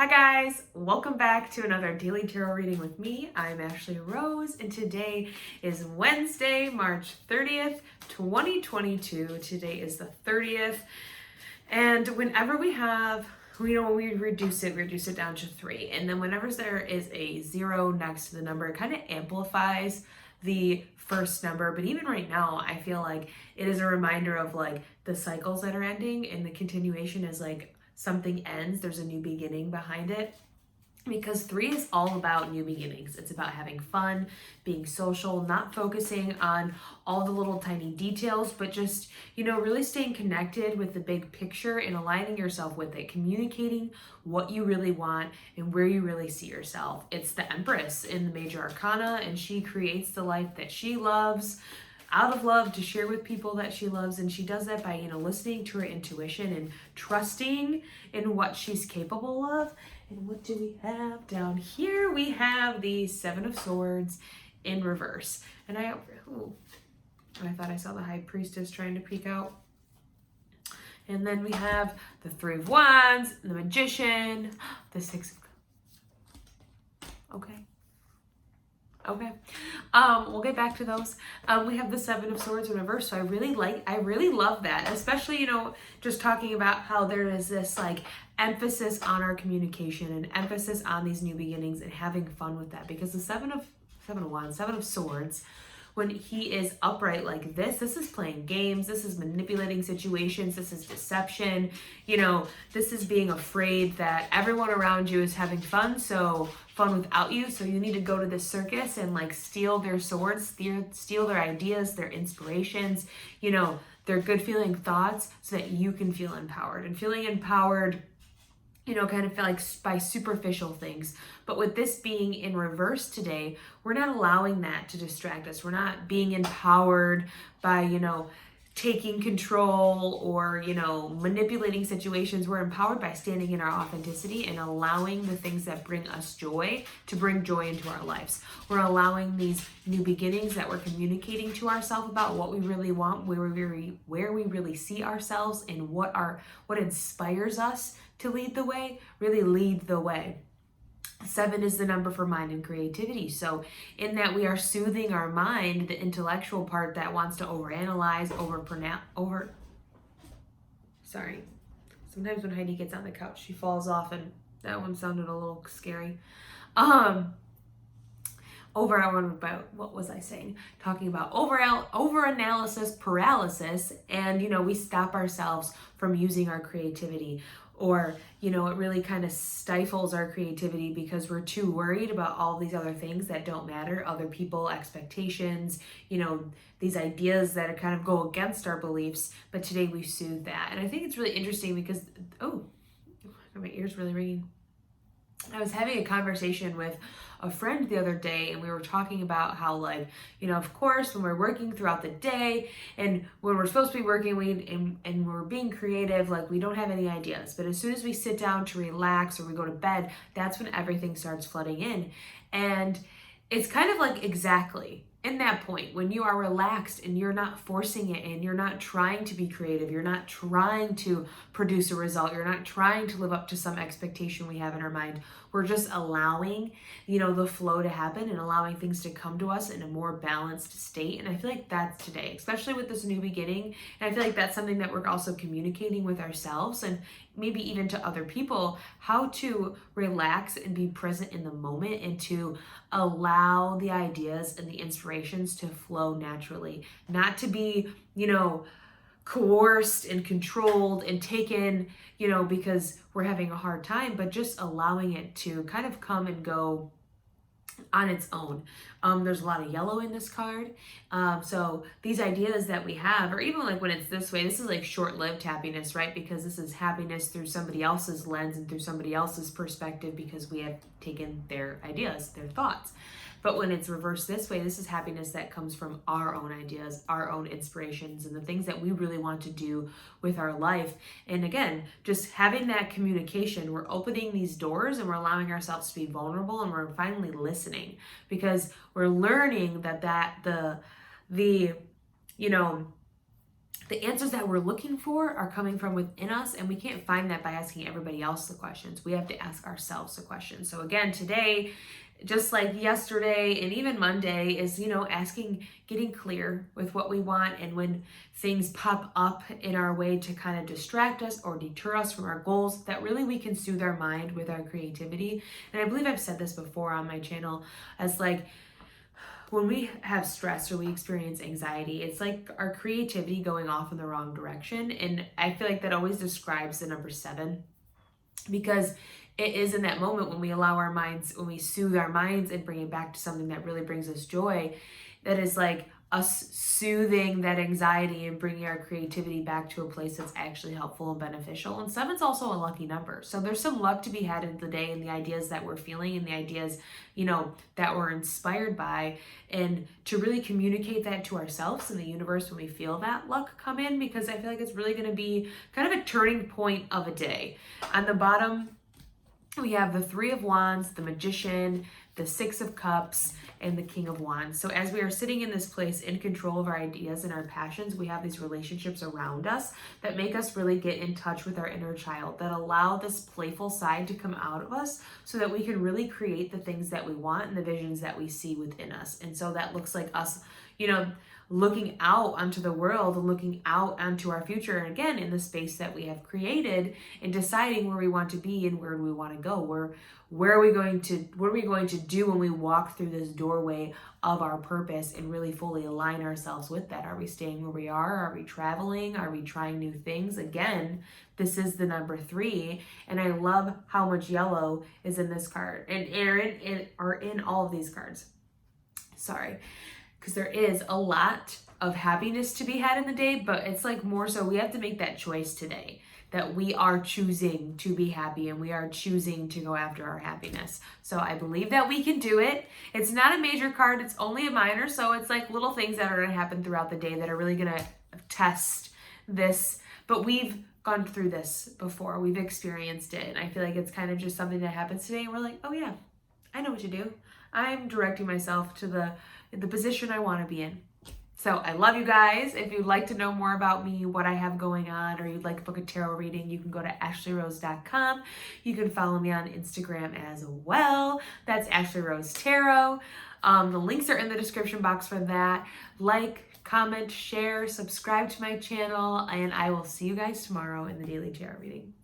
Hi guys, welcome back to another daily tarot reading with me. I'm Ashley Rose and today is Wednesday, March 30th, 2022. Today is the 30th, and whenever we have, when we reduce it down to 3, and then whenever there is a 0 next to the number, it kind of amplifies the first number. But even right now, I feel like it is a reminder of like the cycles that are ending, and the continuation is like something ends, there's a new beginning behind it. Because 3 is all about new beginnings. It's about having fun, being social, not focusing on all the little tiny details, but just, really staying connected with the big picture and aligning yourself with it, communicating what you really want and where you really see yourself. It's the Empress in the Major Arcana, and she creates the life that she loves out of love to share with people that she loves, and she does that by listening to her intuition and trusting in what she's capable of. And what do we have down here? We have the 7 of Swords in reverse, and I thought I saw the High Priestess trying to peek out. And then we have the 3 of Wands, the Magician, the 6 of Okay. We'll get back to those. We have the 7 of Swords in reverse. So I really love that, especially, just talking about how there is this like emphasis on our communication and emphasis on these new beginnings and having fun with that, because the 7 of Wands, 7 of Swords, when he is upright like this is playing games, this is manipulating situations, this is deception, this is being afraid that everyone around you is having fun without you, so you need to go to this circus and like steal their swords, steal their ideas, their inspirations, their good feeling thoughts, so that you can feel empowered. And feeling empowered, kind of like by superficial things. But with this being in reverse today, we're not allowing that to distract us. We're not being empowered by, taking control or, manipulating situations. We're empowered by standing in our authenticity and allowing the things that bring us joy to bring joy into our lives. We're allowing these new beginnings that we're communicating to ourselves about what we really want, where we really see ourselves, and what inspires us to lead the way, really lead the way. 7 is the number for mind and creativity. So in that, we are soothing our mind, the intellectual part that wants to overanalyze, Sometimes when Heidi gets on the couch, she falls off, and that one sounded a little scary. What was I saying? Talking about overanalysis paralysis, and we stop ourselves from using our creativity, or it really kind of stifles our creativity because we're too worried about all these other things that don't matter, other people, expectations, these ideas that kind of go against our beliefs. But today we soothe that, and I think it's really interesting because my ear's really ringing. I was having a conversation with a friend the other day, and we were talking about how, like, of course, when we're working throughout the day and when we're supposed to be working, and we're being creative, like, we don't have any ideas. But as soon as we sit down to relax or we go to bed, that's when everything starts flooding in. And it's kind of like exactly in that point when you are relaxed and you're not forcing it, and you're not trying to be creative, you're not trying to produce a result, you're not trying to live up to some expectation we have in our mind. We're just allowing, the flow to happen and allowing things to come to us in a more balanced state. And I feel like that's today, especially with this new beginning. And I feel like that's something that we're also communicating with ourselves and maybe even to other people, how to relax and be present in the moment, and to allow the ideas and the inspirations to flow naturally, not to be, coerced and controlled and taken, because we're having a hard time, but just allowing it to kind of come and go on its own. There's a lot of yellow in this card. So these ideas that we have, or even like when it's this way, this is like short-lived happiness, right? Because this is happiness through somebody else's lens and through somebody else's perspective, because we have taken their ideas, their thoughts. But when it's reversed this way, this is happiness that comes from our own ideas, our own inspirations, and the things that we really want to do with our life. And again, just having that communication, we're opening these doors and we're allowing ourselves to be vulnerable, and we're finally listening, because we're learning that the the answers that we're looking for are coming from within us, and we can't find that by asking everybody else the questions. We have to ask ourselves the questions. So again, today, just like yesterday and even Monday, is, getting clear with what we want, and when things pop up in our way to kind of distract us or deter us from our goals, that really we can soothe our mind with our creativity. And I believe I've said this before on my channel, as like, when we have stress or we experience anxiety, it's like our creativity going off in the wrong direction. And I feel like that always describes the number 7, because it is in that moment when we allow our minds, when we soothe our minds and bring it back to something that really brings us joy, that is like us soothing that anxiety and bringing our creativity back to a place that's actually helpful and beneficial. And 7's also a lucky number. So there's some luck to be had in the day, and the ideas that we're feeling and the ideas, that we're inspired by, and to really communicate that to ourselves and the universe when we feel that luck come in, because I feel like it's really going to be kind of a turning point of a day. On the bottom, we have the 3 of Wands, the Magician, the 6 of Cups, and the King of Wands. So as we are sitting in this place in control of our ideas and our passions, we have these relationships around us that make us really get in touch with our inner child, that allow this playful side to come out of us so that we can really create the things that we want and the visions that we see within us. And so that looks like us, looking out onto the world and looking out onto our future, and again in the space that we have created, and deciding where we want to be and where we want to go. What are we going to do when we walk through this doorway of our purpose and really fully align ourselves with that? Are we staying where we are? Are we traveling? Are we trying new things? Again, this is the number 3, and I love how much yellow is in this card, and in all of these cards. Sorry. Because there is a lot of happiness to be had in the day, but it's like more so we have to make that choice today, that we are choosing to be happy and we are choosing to go after our happiness. So I believe that we can do it. It's not a major card, it's only a minor, so it's like little things that are going to happen throughout the day that are really going to test this, but we've gone through this before, we've experienced it, and I feel like it's kind of just something that happens today, and we're like, oh yeah, I know what to do. I'm directing myself to the position I want to be in. So I love you guys. If you'd like to know more about me, what I have going on, or you'd like to book a tarot reading, you can go to ashleyrose.com. You can follow me on Instagram as well. That's Ashley Rose Tarot. The links are in the description box for that. Like, comment, share, subscribe to my channel, and I will see you guys tomorrow in the Daily Tarot Reading.